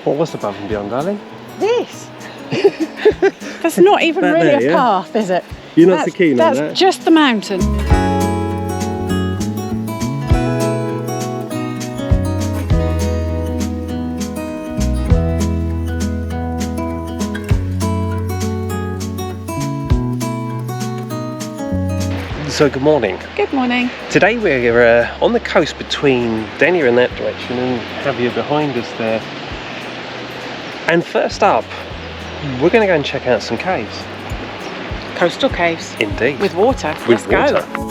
What was above and beyond, darling? This. That's not even That really there, a yeah? path, is it? You're not so keen on that? That's just the mountain. So good morning. Good morning. Today we're on the coast between Denyer in that direction and Javier behind us there. And first up, we're going to go and check out some caves. Coastal caves. Indeed. With water. With Let's water. go.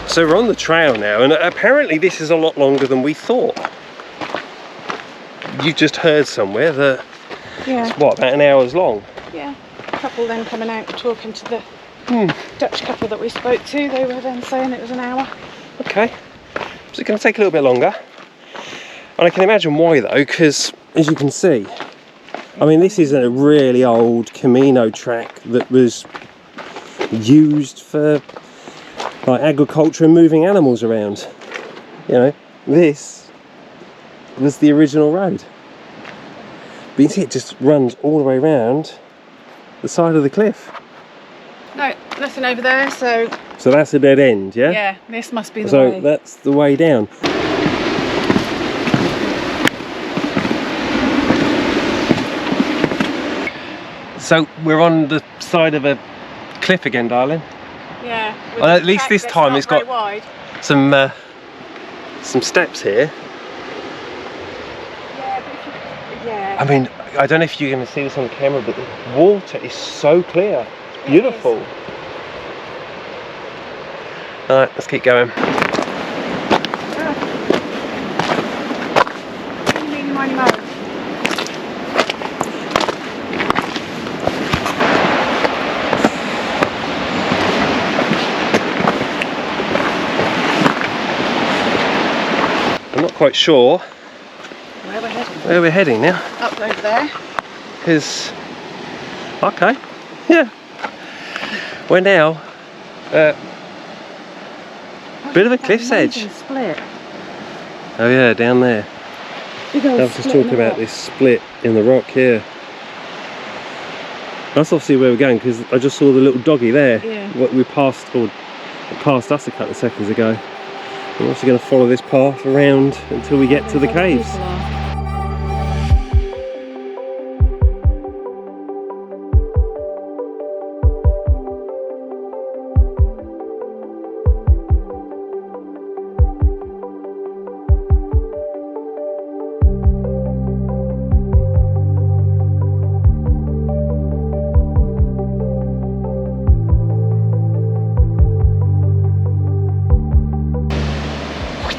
So we're on the trail now, and apparently this is a lot longer than we thought. You just heard somewhere that Yeah. it's what, about an hour's long? Yeah. A couple then coming out talking to the Dutch couple that we spoke to. They were then saying it was an hour. Okay, so it's going to take a little bit longer. And I can imagine why though, because as you can see, I mean, this is a really old Camino track that was used for like agriculture and moving animals around. You know, this was the original road. But you see it just runs all the way around the side of the cliff. No, nothing over there, so So that's a dead end, yeah? yeah, this must be the So way. that's the way down. So we're on the side of a cliff again, darling. Yeah. with Well, the at least track this that's time not it's got- very wide. Some steps here. Yeah, but if you, yeah. I mean, I don't know if you're going to see this on camera, but the water is so clear. It's beautiful. All right, let's keep going. Meeny, miny, moe. I'm not quite sure Where we're heading? where we're heading now. Up over there. Because, okay, yeah. We're now bit of a cliff's edge. Amazing split. Oh yeah, down there. Big old I was just split in talking the about rock. this split in the rock here. That's obviously where we're going because I just saw the little doggy there. Yeah. What we passed, or it passed us a couple of seconds ago. We're also going to follow this path around until we get to the Where other caves. people are.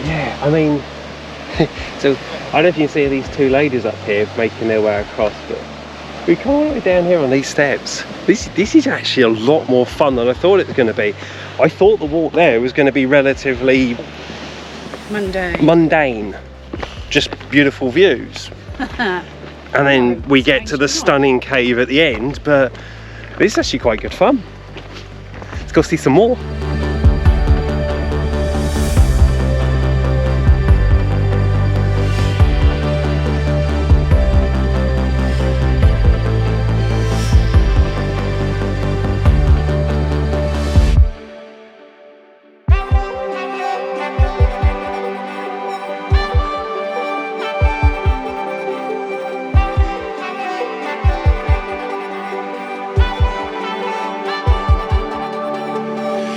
Yeah, I mean, so I don't know if you can see these two ladies up here making their way across, but we come all the way down here on these steps. This is actually a lot more fun than I thought it was going to be. I thought the walk there was going to be relatively mundane, just beautiful views. And then we get to the stunning cave at the end, but this is actually quite good fun. Let's go see some more.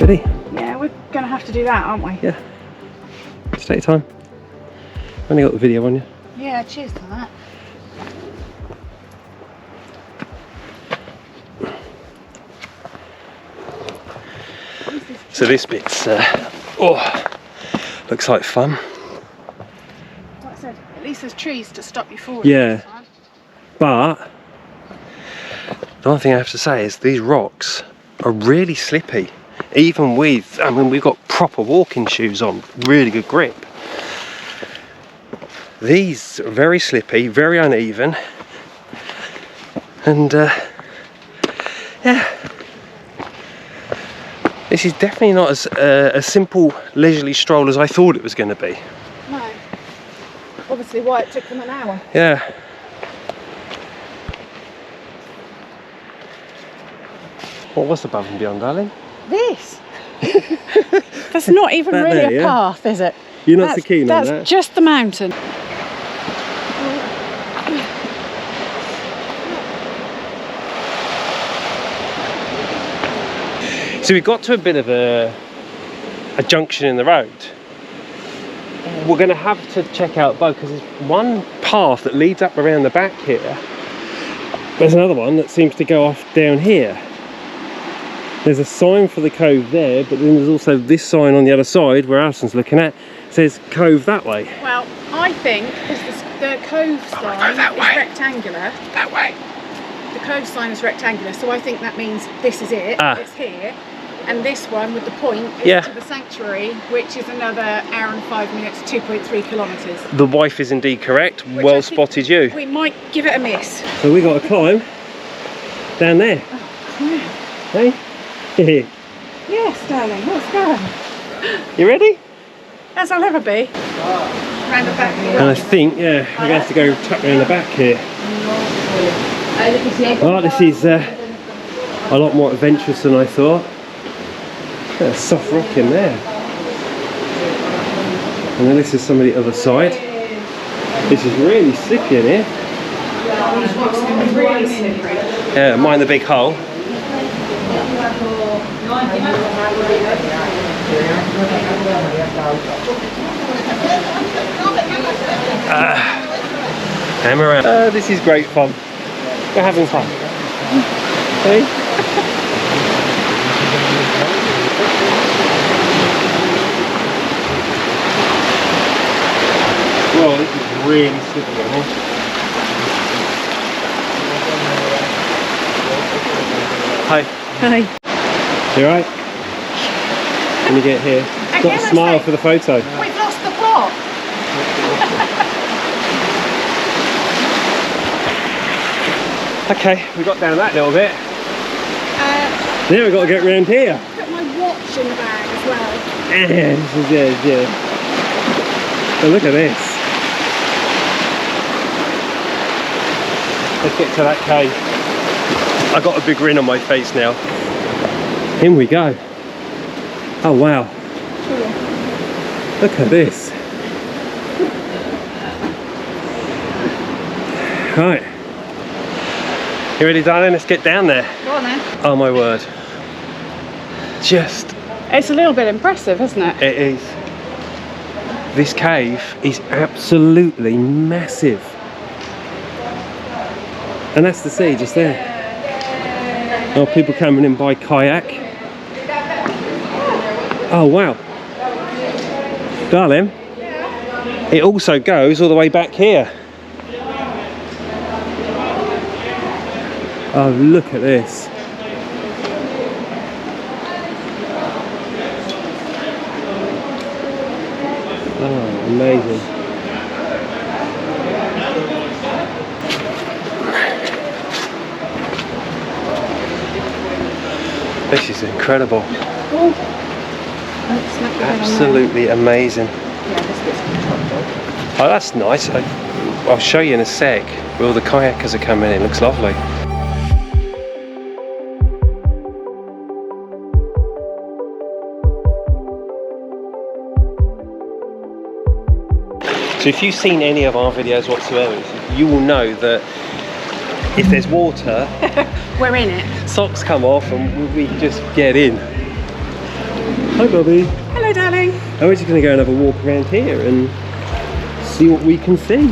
Ready? Yeah, we're going to have to do that, aren't we? Yeah. Just take your time. Only got the video on you. Yeah, cheers to that. So this bit's, looks like fun. Like I said, at least there's trees to stop you falling. Yeah. But the one thing I have to say is these rocks are really slippy. even with, I mean, we've got proper walking shoes on, really good grip. These are very slippy, very uneven, and yeah, this is definitely not as a simple leisurely stroll as I thought it was going to be. No. Obviously why it took them an hour. Yeah. Well, what's above and beyond, darling? This? That's not even That really there, a yeah? path, is it? You're not so keen on that? That's just the mountain. So we got to a bit of a junction in the road. We're going to have to check out both, because there's one path that leads up around the back here. There's another one that seems to go off down here. There's a sign for the cove there, but then there's also this sign on the other side where Alison's looking at, says cove that way. Well, I think because the cove sign that is way. rectangular. That way. The cove sign is rectangular, so I think that means this is it. Ah. It's here. And this one with the point is Yeah. to the sanctuary, which is another hour and 5 minutes, 2.3 kilometres. The wife is indeed correct. Which Well I think spotted you. We might give it a miss. So we got to climb down there. Hey? Yes, darling, let's go. You ready? As I'll ever be. Round the back. And I think, yeah, we're going to have to go tuck around the back here. Oh, this is a lot more adventurous than I thought. There's soft rock in there. And then this is some of the other side. This is really slippy in here. Really slippery. Yeah, mind the big hole. Hammer around. This is great fun. We're having fun. Hey? Well, this is really slippy in here. Hi. Hi. You alright? Can you get here? Got Again, a I smile say- for the photo. We've lost the plot. Okay, we got down that little bit. Now we've got to get round here. Put my watch in the bag as well. Yeah, this is it, yeah. Oh, look at this. Let's get to that cave. I got a big grin on my face now. In we go. Oh wow. Look at this. Right. You ready, darling? Let's get down there. Go on then. Oh my word. Just, It's a little bit impressive, isn't it? it is. This cave is absolutely massive. And that's the sea just there. Oh, people coming in by kayak. Oh wow. Darling, it also goes all the way back here. Oh, look at this. Oh, amazing. This is incredible. Absolutely amazing. Oh, that's nice. I'll show you in a sec. Well, the kayakers are coming in. It looks lovely. So if you've seen any of our videos whatsoever, you will know that if there's water, We're in it. socks come off and we just get in. Hi Bobby. Hello, darling. Oh, we're just going to go and have a walk around here and see what we can see.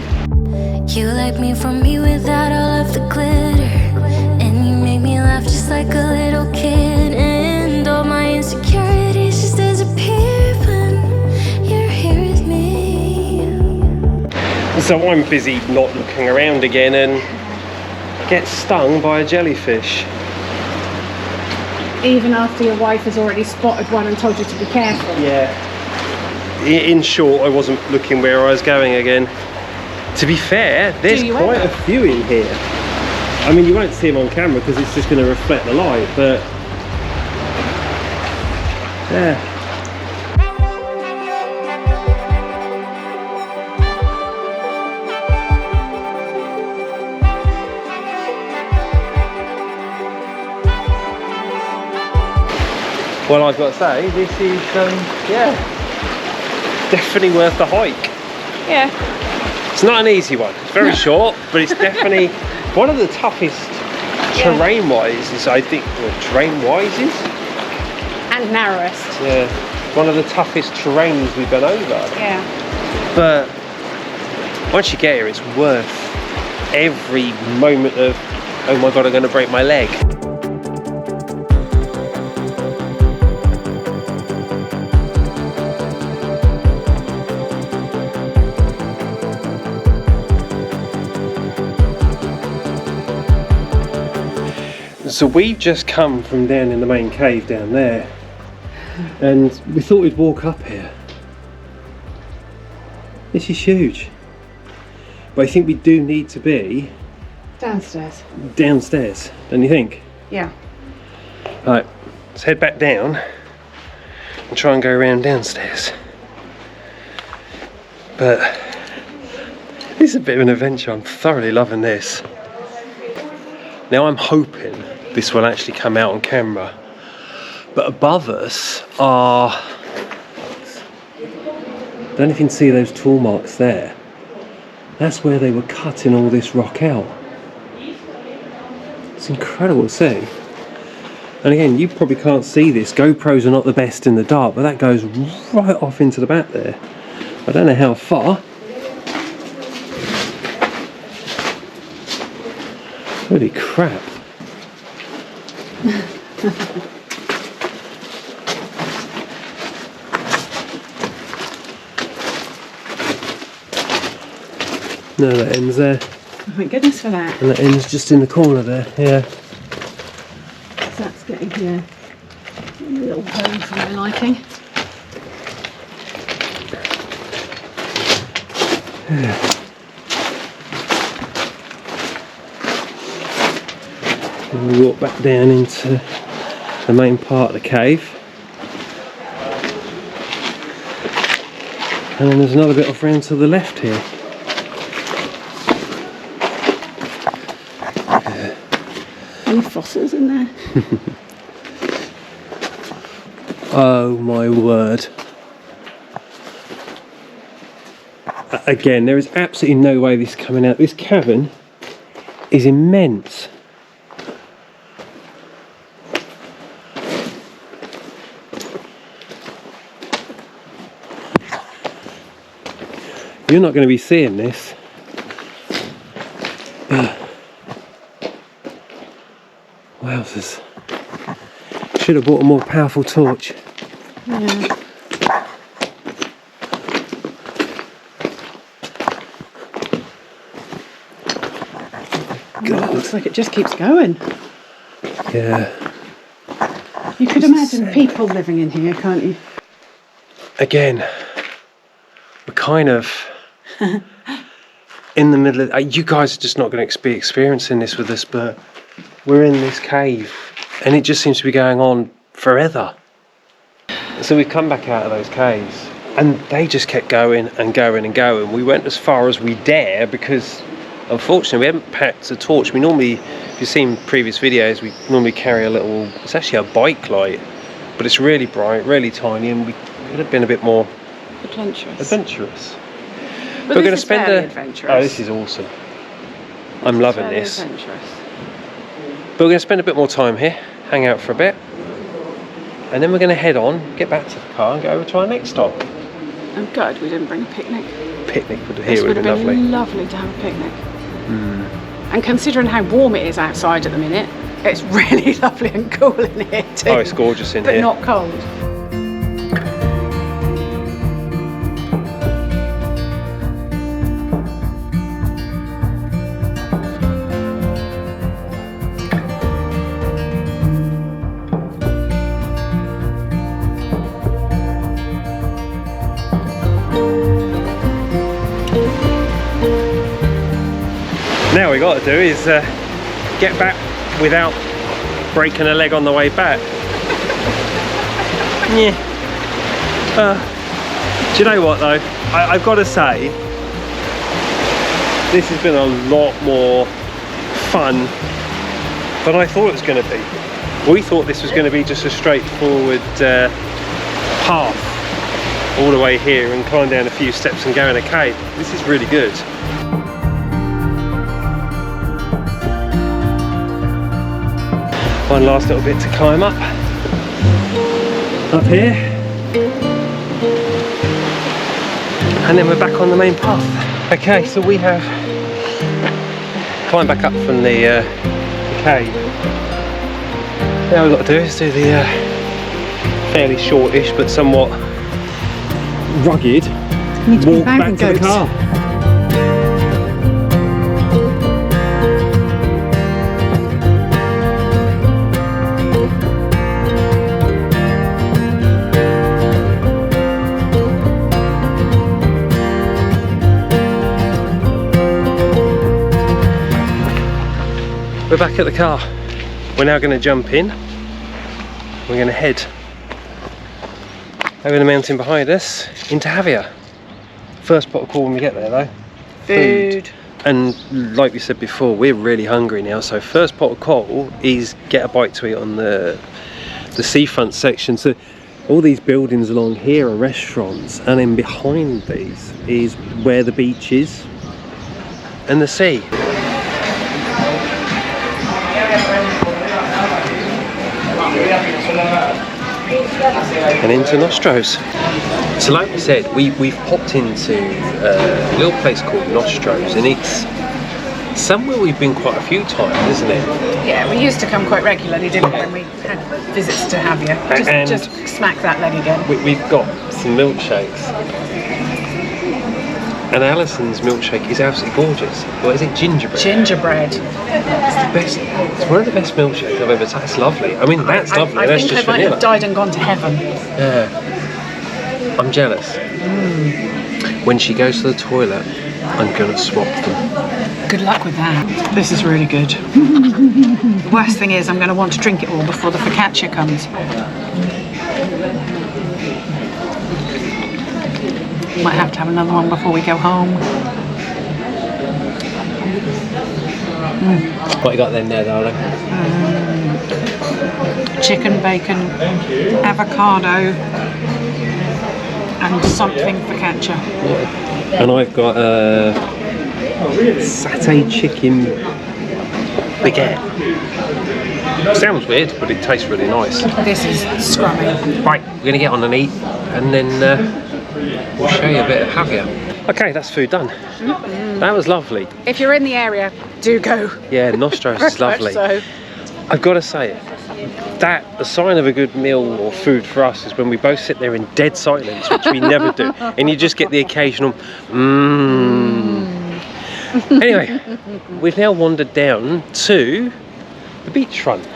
You like me from me without all of the glitter, and you make me laugh just like a little kid, and all my insecurities just disappear when you're here with me. So I'm busy not looking around again and get stung by a jellyfish. Even after your wife has already spotted one and told you to be careful. Yeah. In short, I wasn't looking where I was going again. To be fair, there's quite a few in here. I mean, you won't see them on camera because it's just going to reflect the light, but yeah. Well, I've got to say, this is, yeah, definitely worth the hike. Yeah. It's not an easy one. It's very short, but it's definitely one of the toughest terrain-wise, I think, terrain-wise is? And narrowest. Yeah, one of the toughest terrains we've been over. Yeah. But once you get here, it's worth every moment of, oh my God, I'm going to break my leg. So we've just come from down in the main cave down there, and we thought we'd walk up here. This is huge, but I think we do need to be Downstairs. Downstairs, don't you think? Yeah. Right, let's head back down and try and go around downstairs. But this is a bit of an adventure. I'm thoroughly loving this. Now I'm hoping this will actually come out on camera, but above us are, don't know if you can see those tool marks there. That's where they were cutting all this rock out. It's incredible to see. And again, you probably can't see this. GoPros are not the best in the dark, but that goes right off into the back there. I don't know how far. Holy crap. No, that ends there. Oh my goodness for that. And that ends just in the corner there, yeah. So that's getting here. A little home for my liking. And we walk back down into the main part of the cave. And then there's another bit off round to the left here. Any fossils in there? Oh my word. Again, there is absolutely no way this is coming out. This cavern is immense. You're not going to be seeing this. Wowzers. Should have bought a more powerful torch. Yeah. God, it looks like it just keeps going. Yeah. You could imagine people living in here, can't you? Again, we're kind of in the middle of, you guys are just not going to be experiencing this with us, but we're in this cave and it just seems to be going on forever. So we've come back out of those caves and they just kept going and going and going. We went as far as we dare because unfortunately we haven't packed a torch. We normally, if you've seen previous videos, we normally carry a little, it's actually a bike light, but it's really bright, really tiny, and we could have been a bit more adventurous. But we're going to spend adventurous. Oh, this is awesome. I'm loving Fairly this. adventurous. But we're going to spend a bit more time here, hang out for a bit, and then we're going to head on, get back to the car and go over to our next stop. I'm gutted we didn't bring a picnic. Picnic would This have been lovely. Lovely to have a picnic. And considering how warm it is outside at the minute, it's really lovely and cool in here too. Oh, it's gorgeous in but here. But not cold. we got to do is get back without breaking a leg on the way back. Yeah. Do you know what though? I've got to say, this has been a lot more fun than I thought it was going to be. We thought this was going to be just a straightforward path all the way here and climb down a few steps and go in a cave. This is really good. One last little bit to climb up here, and then we're back on the main path. Okay, so we have climbed back up from the cave. Now all we've got to do is do the fairly shortish but somewhat rugged walk back to the car. We're back at the car. We're now going to jump in. We're going to head over the mountain behind us into Javier. First pot of call when we get there though. Food. And like we said before, we're really hungry now, so first pot of call is get a bite to eat on the seafront section. So all these buildings along here are restaurants, and then behind these is where the beach is and the sea. And into Nostro's. So like we said, we've popped into a little place called Nostro's, and it's somewhere we've been quite a few times, isn't it? Yeah, we used to come quite regularly, didn't we, when we had visits to Javier. Just smack that leg again. We've got some milkshakes. And Alison's milkshake is absolutely gorgeous. What is it? Gingerbread? Gingerbread. It's the best. It's one of the best milkshakes I've ever tasted. It's lovely. I mean, that's lovely. I that's think just I might vanilla. have died and gone to heaven. Yeah. I'm jealous. When she goes to the toilet, I'm gonna swap them. Good luck with that. This is really good. The worst thing is I'm going to want to drink it all before the focaccia comes. Might have to have another one before we go home. What you got then there, darling? Chicken, bacon, avocado, and something focaccia. And I've got a satay chicken baguette. Sounds weird, but it tastes really nice. This is scrummy. Right, we're going to get on and eat, and then we'll show you a bit of Javier. Okay, that's food done. That was lovely. If you're in the area, do go. Yeah, Nostro's is lovely. So. I've got to say it. That the sign of a good meal or food for us is when we both sit there in dead silence, which we never do, and you just get the occasional Anyway, we've now wandered down to the beachfront.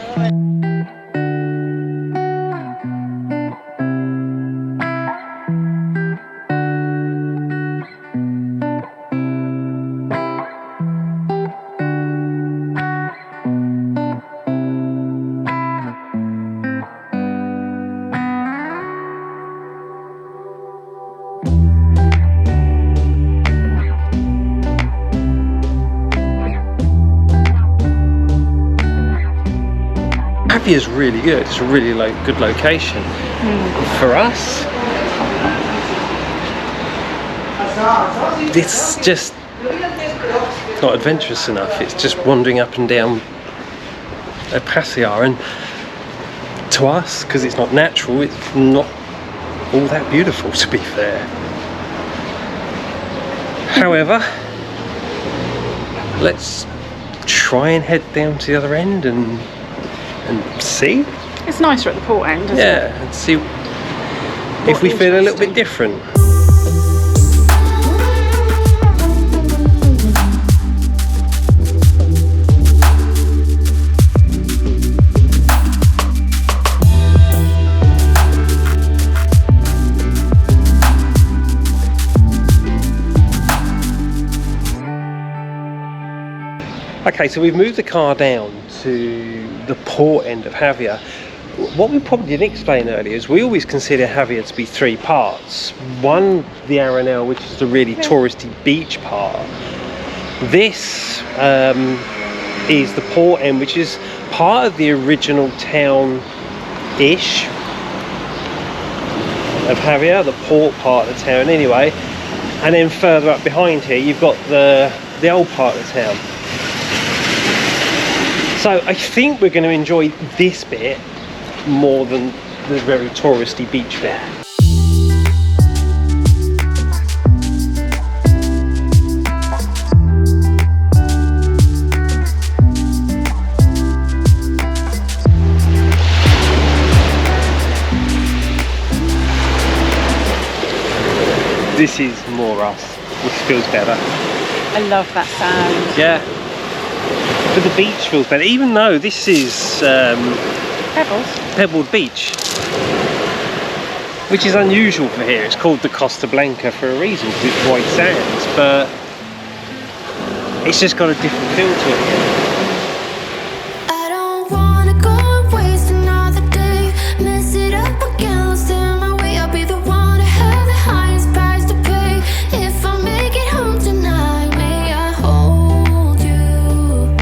Javier's really good. It's a really good location for us. It's just not adventurous enough. It's just wandering up and down a passear, and to us, because it's not natural, it's not all that beautiful, to be fair. However, let's try and head down to the other end and see. It's nicer at the port end, isn't it? Yeah, and see if we feel a little bit different. Okay, so we've moved the car down to the port end of Javier. What we probably didn't explain earlier is we always consider Javier to be 3 parts. One, the Arenal, which is the really touristy beach part. This is the port end, which is part of the original town-ish of Javier, the port part of the town anyway. And then further up behind here, you've got the old part of the town. So I think we're going to enjoy this bit more than the very touristy beach bit. This is more us. This feels better. I love that sound. Yeah. But the beach feels better, even though this is Pebbled Beach, which is unusual for here. It's called the Costa Blanca for a reason, because it's white sands, but it's just got a different feel to it here. I don't wanna go and waste another day. Mess it up again, lost in my way. I'll be the one to have the highest price to pay. If I make it home tonight, may I hold you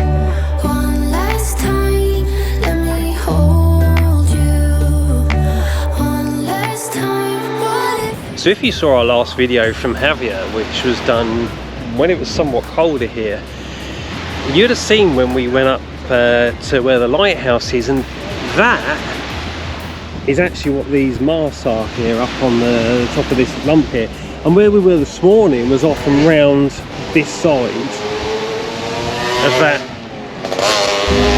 one last time? Let me hold you one last time. What if So if you saw our last video from Javier, which was done when it was somewhat colder here, you'd have seen when we went up to where the lighthouse is, and that is actually what these masts are here up on the top of this lump here. And where we were this morning was off and round this side of that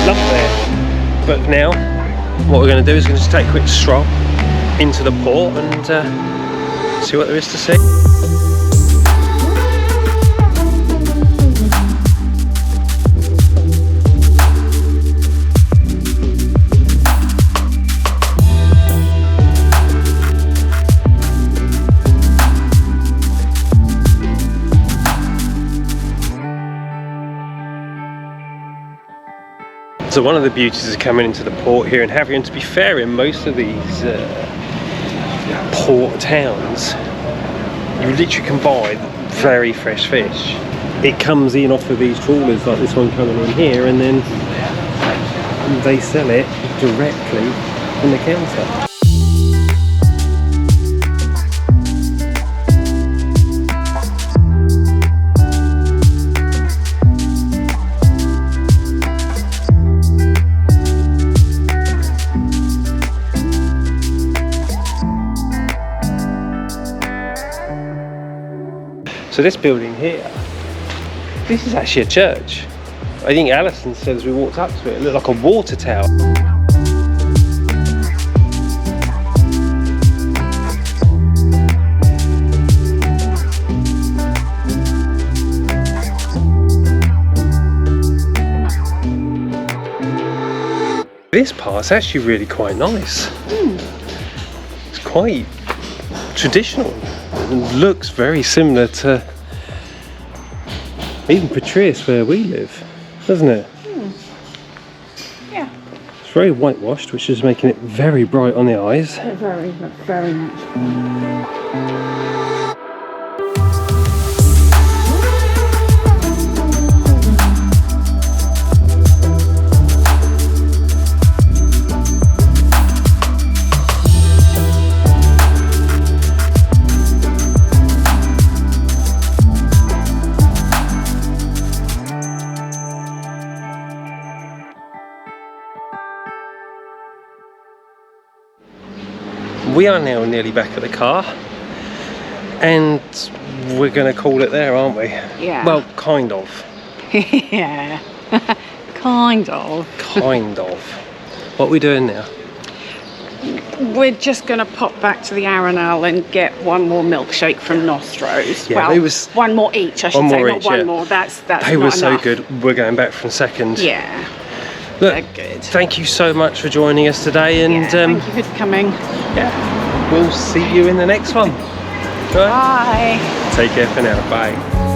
lump there. But now what we're going to do is we're going to just take a quick stroll into the port and see what there is to see. So one of the beauties of coming into the port here in Javier, and to be fair, in most of these port towns, you literally can buy very fresh fish. It comes in off of these trawlers like this one coming in here, and then they sell it directly from the counter. So this building here, this is actually a church. I think Alison said as we walked up to it, it looked like a water tower. This part's actually really quite nice. It's quite traditional. It looks very similar to even Patrice where we live, doesn't it? Yeah. It's very whitewashed, which is making it very bright on the eyes. Very, very much. We are now nearly back at the car, and we're going to call it there, aren't we? Yeah. Well, kind of. Yeah. Kind of. Kind of. What are we doing now? We're just going to pop back to the Arenal and get one more milkshake from Nostro's. Yeah, well, it was one more each, I should one say, more not each, one yeah. more. That's They not were so enough. good. We're going back from second. Yeah. Look, They're good. thank you so much for joining us today, and Yeah, thank you for coming. yeah, we'll see you in the next one. Right. Bye. Take care for now. Bye.